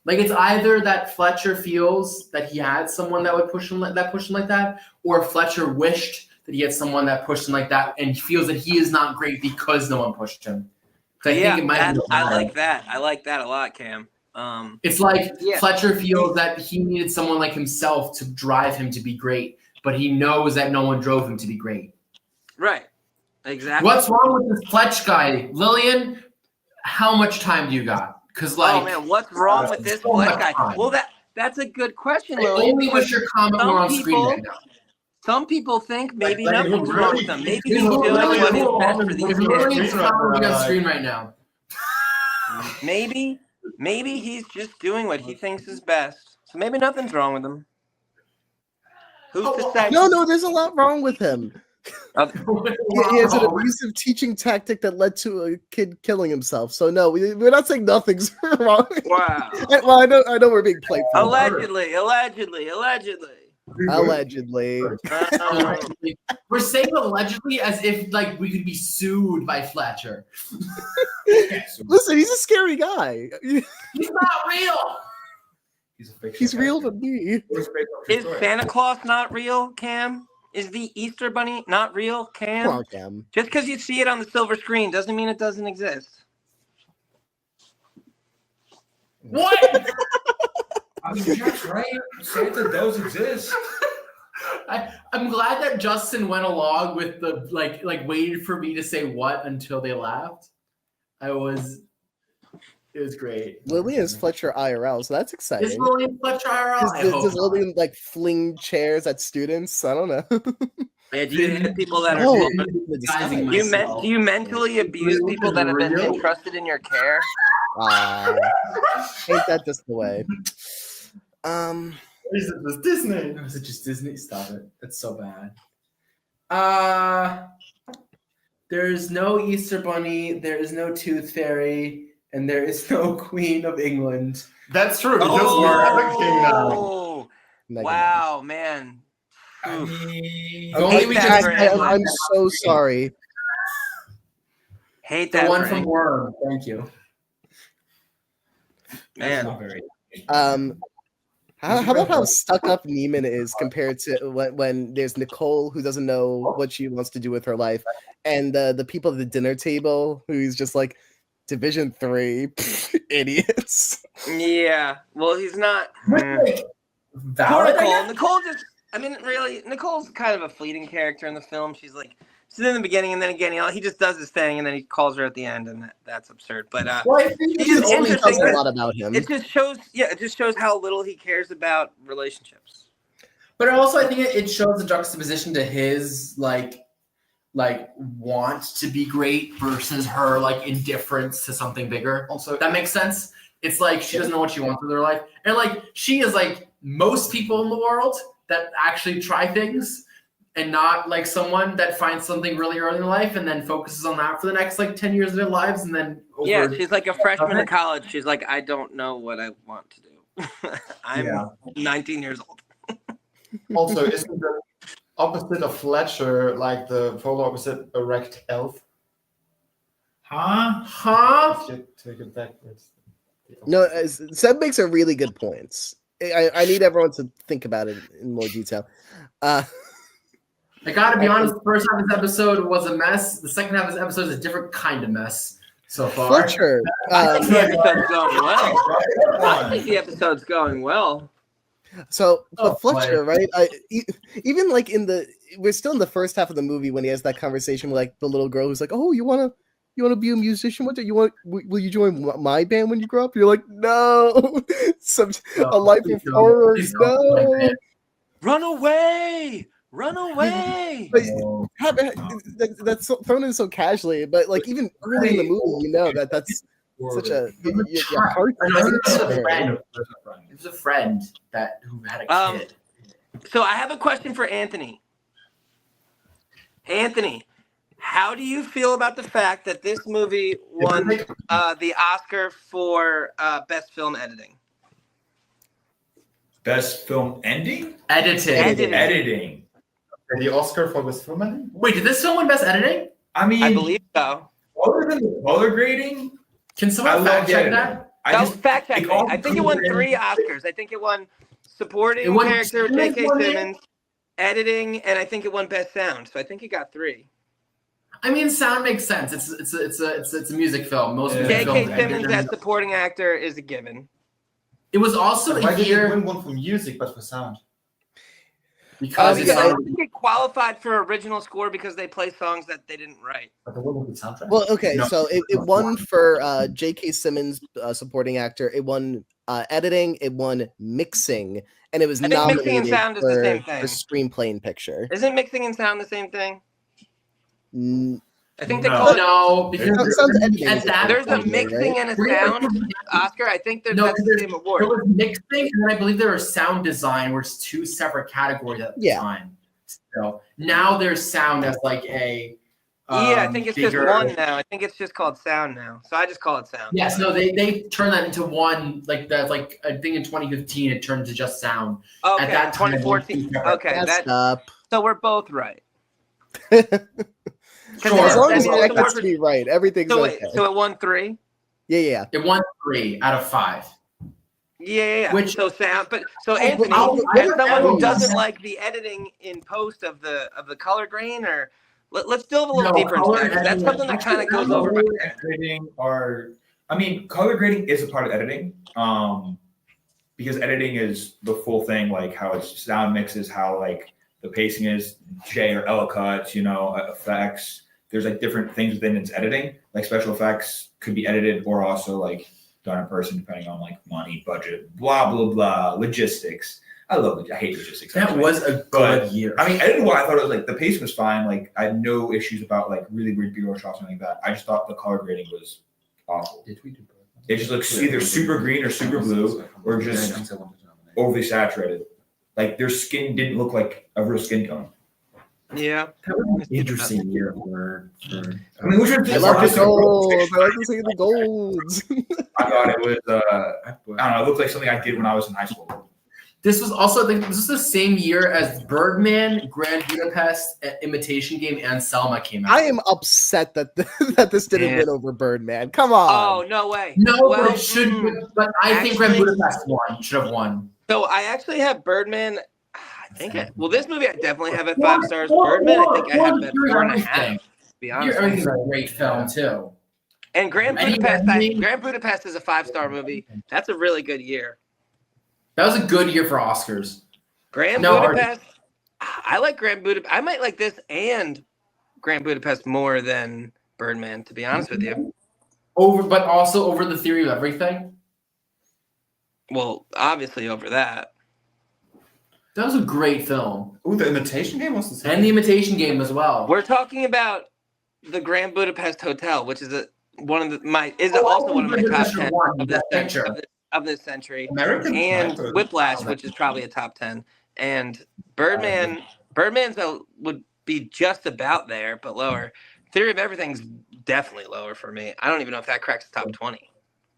Like, it's either that Fletcher feels that he had someone that would push him like that, or Fletcher wished that he had someone that pushed him like that, and feels that he is not great because no one pushed him. I think it might be I like that. I like that a lot, Cam. It's like Yeah. Fletcher feels that he needed someone like himself to drive him to be great, but he knows that no one drove him to be great. Right. Exactly. What's wrong with this Fletch guy? Lillian, how much time do you got? Because Oh man, what's wrong with this so black much guy? time. Well, that's a good question, I Lillian. only wish your comment some were on screen people- right now. Some people think maybe Like, nothing's really- wrong with them. Maybe he's It's doing really what is cool. best for It's these really kids. comment on screen right now. Maybe he's just doing what he thinks is best. So maybe nothing's wrong with him. Who's to say? no, there's a lot wrong with him. He has an abusive teaching tactic that led to a kid killing himself. So no, we're not saying nothing's wrong. Wow. Well, I know we're being playful. Allegedly. Allegedly. We're saying allegedly as if like we could be sued by Fletcher. Listen, he's a scary guy. He's not real. He's real to me. Is Santa Claus not real, Cam? Is the Easter Bunny not real, Cam? Come on, Cam. Just because you see it on the silver screen doesn't mean it doesn't exist. What? I mean, Jack's right. Santa does exist. I'm glad that Justin went along with the like waited for me to say what until they laughed. It was great. Lillian is Fletcher IRL, so that's Is exciting. Lillian Fletcher IRL? I hope Does not. Lillian like fling chairs at students? I don't know. Yeah, do you hit people that are? Oh, Do the disguise. you mentally abuse people that have been entrusted in your care? Ain't that just the way? Is it this Disney? Was it just Disney? Stop it. That's so bad. There's no Easter Bunny, there is no Tooth Fairy, and there is no Queen of England. That's true. Because we have a king now. Oh, Megan. wow, man. I Oof. mean, Only Hate we that just for I'm England. so sorry. Hate The that one for from England. Worm. Thank you. that's Man. not very. How about how stuck up Neiman is compared to when there's Nicole who doesn't know what she wants to do with her life, and the people at the dinner table who's just like Division 3 idiots. Yeah. Well, he's not. Like, Poor valid, I Nicole. guess? Nicole just. I mean, really, Nicole's kind of a fleeting character in the film. She's in the beginning, and then again, he just does his thing, and then he calls her at the end, and that's absurd. But Well, I think He's it's Only interesting tells a that- lot about him. it just shows how little he cares about relationships. But also, I think it shows the juxtaposition to his like want to be great versus her like indifference to something bigger. Also, That makes sense. It's like she doesn't know what she wants with her life, and like she is like most people in the world that actually try things, and not like someone that finds something really early in life and then focuses on that for the next like 10 years of their lives, and then over. Yeah, she's like a freshman in college. She's like, I don't know what I want to do. I'm Yeah. 19 years old. also, isn't the opposite of Fletcher like the polar opposite erect elf? Huh? If you take it backwards. No, Seb makes a really good points. I need everyone to think about it in more detail. I gotta be honest, the first half of this episode was a mess. The second half of this episode is a different kind of mess so far. Fletcher, I think the episode's going well. I think the episode's going well. so Oh, Fletcher, right? Even like we're still in the first half of the movie when he has that conversation with like the little girl who's like, "Oh, you wanna be a musician? What do will you join my band when you grow up?" You're like, "No, a life of please don't. horror, Please don't. no." Run away! Run away! But that's thrown in so casually, but like even early in the movie, that's such a your heart. It was a friend who had a kid. So I have a question for Anthony. Hey, Anthony, how do you feel about the fact that this movie won the Oscar for Best Film Editing? Best film ending? Editing. The Oscar for this film? Wait, did this film win Best Editing? I mean, I believe so. other than the color grading, Can I someone love fact check editing. that? Fact check it me. all I think it won comes in- 3 Oscars. I think it won Supporting It won Character, Simmons J.K. won it? Simmons, Editing, and I think it won Best Sound. So I think it got 3. I mean, sound makes sense. It's a music film. Most music J.K. films. Simmons as supporting actor is a given. It was also Why a did it year win one for music but for sound? because Yeah, I think it qualified for original score because they play songs that they didn't write. But the one with the soundtrack. Well, okay, No. so it won for J.K. Simmons, supporting actor. It won editing. It won mixing, and it was I think mixing and nominated sound is the for, same thing. for screenplay and picture. Isn't mixing and sound the same thing? I think they No. call it. no, because Sounds editing at is that There's a category, mixing right? and a sound Oscar. I think No, that's the same award. there was mixing, and then I believe there was sound design, where it's 2 separate categories at the Yeah. time. So now there's sound as like a Yeah, I think it's bigger- just one now. I think it's just called sound now. So I just call it sound. Yes, no, they turned that into one, like that's like I think in 2015 it turned to just sound. Okay, At that time, 2014. Okay, Messed up. so we're both right. Sure. As long as I mean, it it's the happens word to be right, everything's So wait, okay. so it won 3? Yeah. It won 3 out of 5. Yeah. Which- so sound, but so Oh, Anthony, I'll- as someone who I'll- doesn't like the editing in post of the color grain, or let's delve a little No, deeper into color that. 'Cause That's editing- something that kind of goes over my head. Editing color grading is a part of editing. Because editing is the full thing, like how it's sound mixes, how like the pacing is, J or L cuts, effects. There's like different things within its editing. Like special effects could be edited or also like done in person, depending on like money, budget, blah blah blah, logistics. I love it. I hate logistics. That was a But, good year. I mean, I didn't know. I thought it was like the pace was fine. Like I had no issues about like really weird B-roll shots or anything like that. I just thought the color grading was awful. Did we do It just looks either super green or super blue or just overly saturated. Like their skin didn't look like a real skin tone. Yeah. That was an interesting year for I mean, which was I love the golds. I like to see the golds. I thought it was. I don't know. It looked like something I did when I was in high school. This was also this was the same year as Birdman, Grand Budapest, Imitation Game, and Selma came out. I am upset that that this didn't Yeah. win over Birdman. Come on. Oh, no way. No, Well, but it should. But I think Grand actually- Budapest won. Should have won. So I actually have Birdman. I think this movie I definitely have at 5 stars. Birdman, I think I have at 4.5. To be honest. with Everything's you. a great film too. And Grand Any- Budapest, any- Grand Budapest is a 5-star movie. That's a really good year. That was a good year for Oscars. Grand No, Budapest. I like Grand Budapest. I might like this and Grand Budapest more than Birdman, to be honest with you. But also over The Theory of Everything. Well, obviously over that. That was a great film, Ooh, the Imitation Game was the same. and The Imitation Game as well. We're talking about the Grand Budapest Hotel, which is one of my top 10 of this century. American And Pie. Whiplash, which is probably a top 10. And Birdman's would be just about there, but lower. Theory of Everything's definitely lower for me. I don't even know if that cracks the top 20.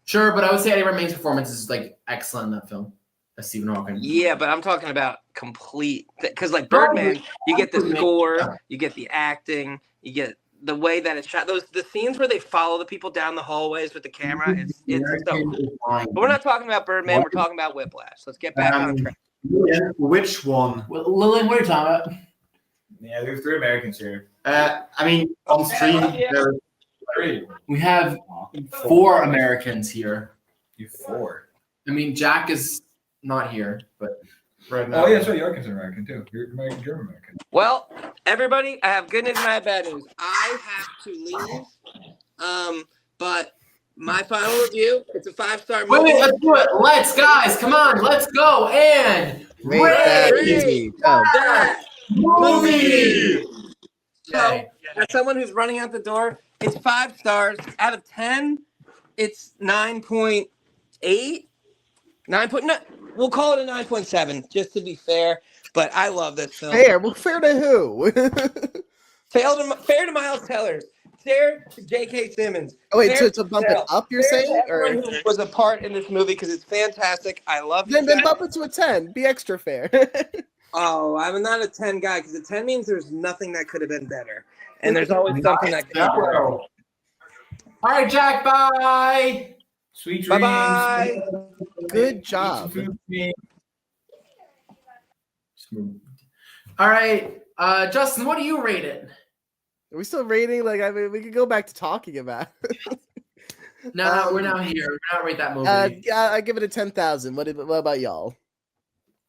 Sure, but I would say Eddie Redmayne's performance is like excellent in that film. As Stephen Hawking. Yeah, but I'm talking about complete, because like Birdman, you get the score, you get the acting, you get the way that it's shot. The scenes where they follow the people down the hallways with the camera. It's so. But we're not talking about Birdman. We're talking about Whiplash. Let's get back on track. Which one? Well, Lillian, what are you talking about? Yeah, there's 3 Americans here. I mean, on stream, Yeah. there We have 4 Americans here. You 4. I mean, Jack is not here, but right now. Oh yeah, so you're considered American too. You're American, German American. Well, everybody, I have good news and I have bad news. I have to leave. But my final review, it's a 5-star movie. wait, let's do it. Let's, guys, come on, let's go. And Rate that rate easy. Oh. That movie. So, Okay. as someone who's running out the door, it's 5 stars. Out of 10, it's 9.8. 9. We'll call it a 9.7, just to be fair. But I love this film. Fair. Well, fair to who? Fair to Miles Teller. Fair to J.K. Simmons. Oh, wait, Fair to bump it up, you're fair to saying? Or everyone who was a part in this movie because it's fantastic. I love then it. bump it to a 10. Be extra fair. Oh, I'm not a 10 guy because a 10 means there's nothing that could have been better. And there's always something that could be better. All right, Jack, bye. Sweet dreams. Bye-bye. Good job. All right, Justin, what do you rate it? Are we still rating? Like, I mean, we could go back to talking about it. No, we're not here. We're not rate that movie. Yeah, I give it a 10,000. What about y'all?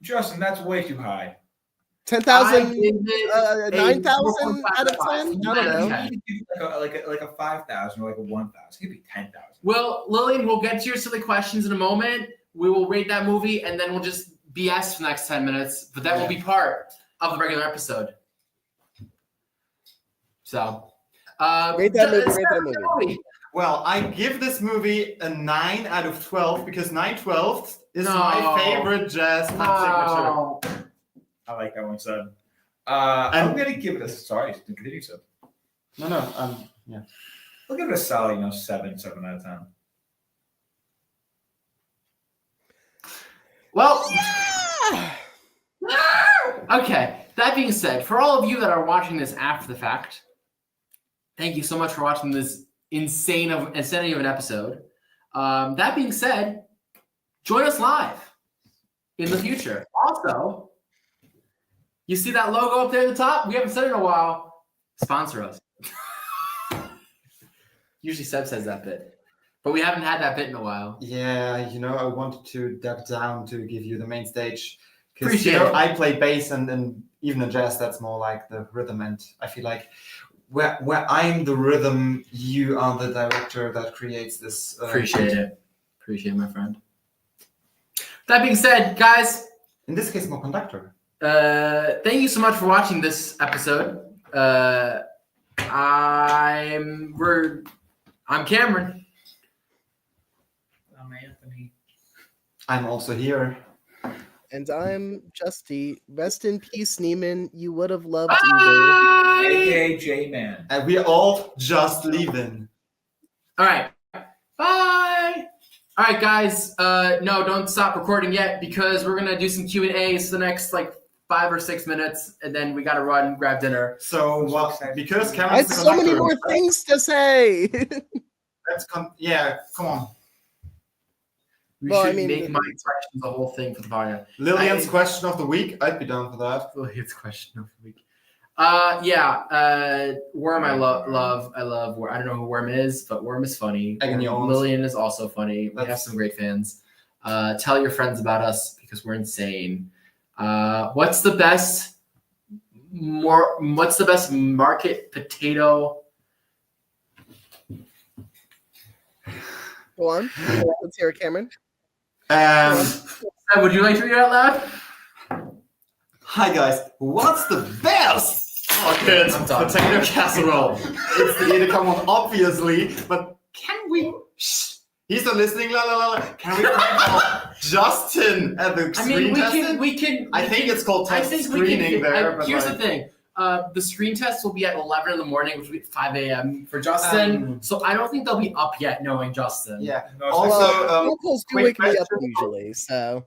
Justin, that's way too high. 10,000? I give it a 9,000 out of 10? 4.55. I don't know. You need to do like a 5,000 or like a 1,000. It could be 10,000. Well, Lillian, we'll get to your silly questions in a moment. We will rate that movie, and then we'll just BS for the next 10 minutes. But that will be part of the regular episode. So, Rate that movie. Well, I give this movie a 9 out of 12 because 9/12 is No. my favorite jazz time signature. No. I like that one, son. I'm gonna give it a sorry. Continue, son. No, yeah. I'll give it a solid, 7 out of 10. Well, okay. That being said, for all of you that are watching this after the fact, thank you so much for watching this insanity of an episode. That being said, join us live in the future. Also, you see that logo up there at the top? We haven't said it in a while. Sponsor us. Usually Seb says that bit, but we haven't had that bit in a while. Yeah, I wanted to dive down to give you the main stage. Because Appreciate it. I play bass and even in jazz, that's more like the rhythm. And I feel like where I'm the rhythm, you are the director that creates this. Appreciate it, my friend. That being said, guys, In this case, more conductor. Thank you so much for watching this episode. I'm Cameron. I'm Anthony. I'm also here. And I'm Justy. Rest in peace, Neiman. You would have loved Bye! AKA J-Man. And we're all just leaving. All right. Bye. All right, guys. No, don't stop recording yet because we're gonna do some Q&As the next like 5 or 6 minutes, and then we gotta run and grab dinner. So what? Because I Cameron's had the so many conductor, more things to say. yeah, come on. We Well, should I mean- make my questions the whole thing for the podcast. Lillian's question of the week. I'd be down for that. It's question of the week. Worm. I love Worm. I don't know who Worm is, but Worm is funny. Egg in your arms. Lillian is also funny. We have That's- some great fans. Tell your friends about us because we're insane. What's the best market potato? Go on. Let's hear it, Cameron. Would you like to read it out loud? Hi guys, what's the best fucking I'm done. potato casserole? It's the Edeka one, obviously, but can we? Shh, he's not listening. La la la la. Can we call Justin at the I mean, screen testing? we can. I think it's called I test think we screening can. there. But Here's like, the thing. The screen test will be at 11 in the morning, which will be 5 a.m. for Justin. So I don't think they'll be up yet, knowing Justin. yeah. No, Also, Locals do quick wake me up question. usually, so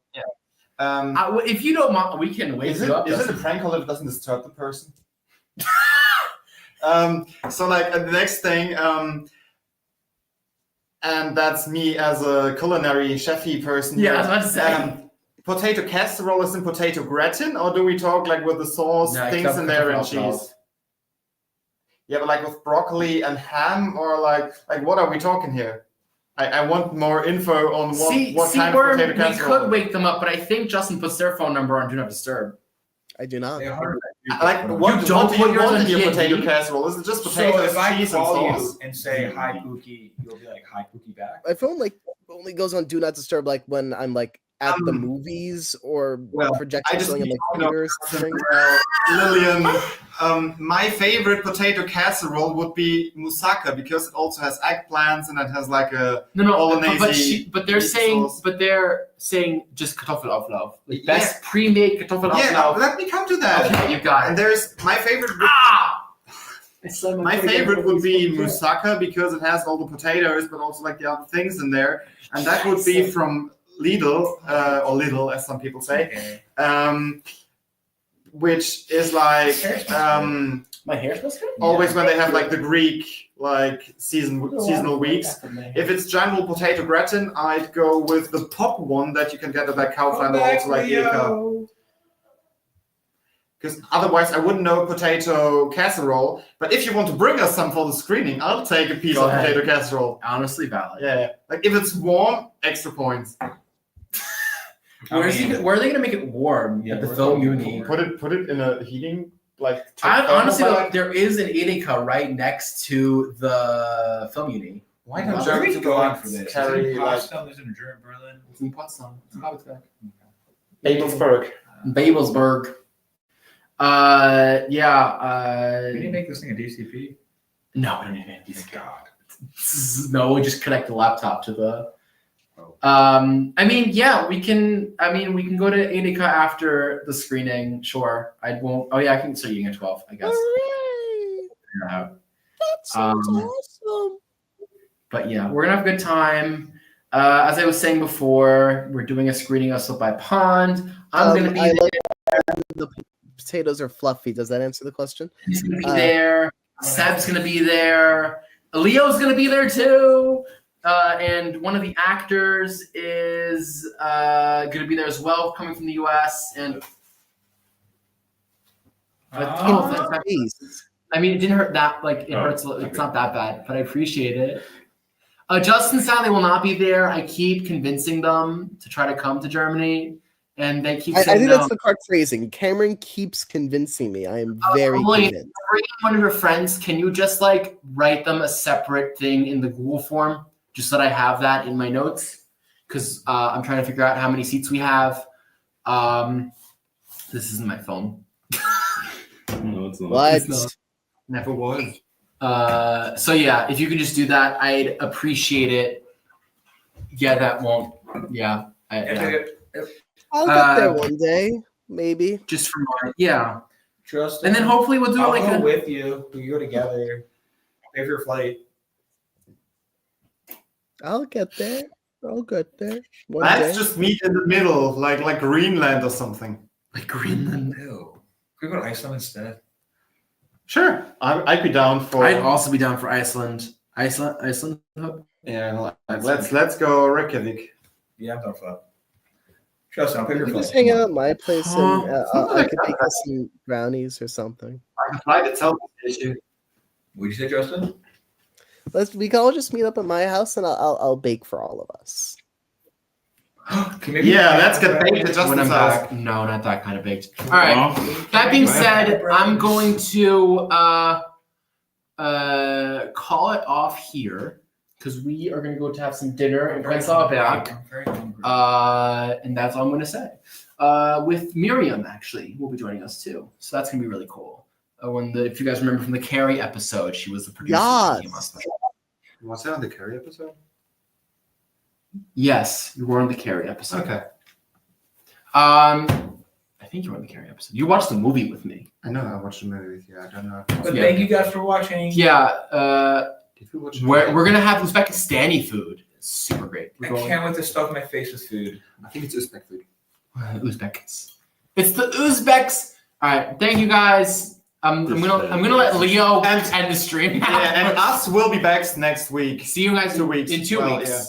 If you don't mind, we can wake is you up. it a Justin. prank call if it doesn't disturb the person? So like the next thing, and that's me as a culinary chefy person. Yeah, I here. was about to say. Potato casserole is in potato gratin, or do we talk like with the sauce, No, things in there, and alfalfa. cheese? Yeah, but like with broccoli and ham, or like what are we talking here? I want more info on what kind of potato we casserole. could wake them up, but I think Justin puts their phone number on Do Not Disturb. I do not. Like what don't do put you yours want on in your G&G? potato casserole? Is it just So potatoes, if I cheese, and call sauce? you and say hi Pookie, you'll be like hi Pookie back. My phone like only goes on Do Not Disturb like when I'm like at the movies or well, projecting I just something in need like to know theater or something. Lillian, my favorite potato casserole would be moussaka because it also has eggplants and it has like a No, Bolognese but they're meat saying just Kartoffelauflauf. Like Yeah. best pre-made Kartoffelauflauf. yeah. No, let me come to that. Okay, you got And it. there's my favorite. My favorite would be moussaka because it has all the potatoes, but also like the other things in there, and that would be from Lidl or Lidl, as some people say, which is like My hair smells good? always when they have like the Greek like seasonal weeks. If it's general potato gratin, I'd go with the pop one that you can get at like Kaufland or also like Edeka. Because otherwise I wouldn't know potato casserole. But if you want to bring us some for the screening, I'll take a piece Go of ahead. potato casserole. Honestly valid. Yeah, like if it's warm, extra points. Where are they gonna make it warm? Yeah, At the we're film going uni. Put it in a heating like. Honestly, thermal though, bag. there is an Edeka right next to the film uni. Why Where don't are we Germans going for this? carry Is it like Potsdam? Is it in Berlin? It's in Potsdam. It's in Babelsberg. Babelsberg? Babelsberg. We need to make this thing a DCP. No, we don't need any Thank God. No, we just connect the laptop to the. I mean, yeah, we can. I mean, we can go to Edeka after the screening. Sure, I won't. Oh yeah, I can start eating at 12. I guess. Hooray! Figure it out. That sounds Um, awesome. But yeah, we're gonna have a good time. As I was saying before, we're doing a screening of Slip by Pond. I'm gonna be I there. like the potatoes are fluffy. Does that answer the question? He's gonna be there. Seb's gonna be there. Leo's gonna be there too. And one of the actors is gonna be there as well, coming from the US. And Jeez. I mean, it didn't hurt that. Like it hurts. It's not that bad, but I appreciate it. Justin sadly will not be there. I keep convincing them to try to come to Germany, and they keep I saying think no. that's the correct phrasing. Cameron keeps convincing me. I am very Emily, convinced. bring one of your friends. Can you just like write them a separate thing in the Google form, just so that I have that in my notes? Because I'm trying to figure out how many seats we have. This isn't my phone. No, it's not. What? It's not. Never was. So yeah, if you could just do that, I'd appreciate it. Yeah, that won't. Yeah, yeah. I'll get there one day, maybe. Just for mine. Yeah, Trust. and then hopefully we'll do I'll like go a. with you. We go together. Pay for your flight. I'll get there. I'll get there one Let's day. just meet in the middle, like Greenland or something. Like Greenland. Ew. Can we go to Iceland instead? Sure, I'd be down for. I'd also be down for Iceland. Iceland. Yeah, let's go Reykjavik. Yeah, I'm down for that. Justin, I'll pay for You your can just flight. hang out at my place and Something I like could that. make us some brownies or something. I can fly the television issue. What'd you say, Justin? We can all just meet up at my house and I'll bake for all of us. Can maybe Yeah, let's get baked at When Justin's I'm house. back. No, not that kind of baked. All right. That being said, I'm going to call it off here because we are going to go to have some dinner and friends are back. I'm very hungry. And that's all I'm going to say. With Miriam, actually, will be joining us too. So that's going to be really cool. If you guys remember from the Carrie episode, she was the producer. of the Yes. EMS. Was that on the Curry episode? Yes, you were on the Carrie episode. Okay, I think you were on the Carrie episode. You watched the movie with me. I know. I watched the movie with you. I don't know. But Yeah. thank you guys for watching. Yeah, Did we watch? we're gonna have Uzbekistani food. It's super great. I We're going can't wait to stuff my face with food. I think it's Uzbek food. Uzbeks. It's the Uzbeks. All right, thank you guys. I'm gonna let Leo And- end the stream. Yeah, and us will be back next week. See you guys 2 weeks. in 2 Well, weeks. yeah.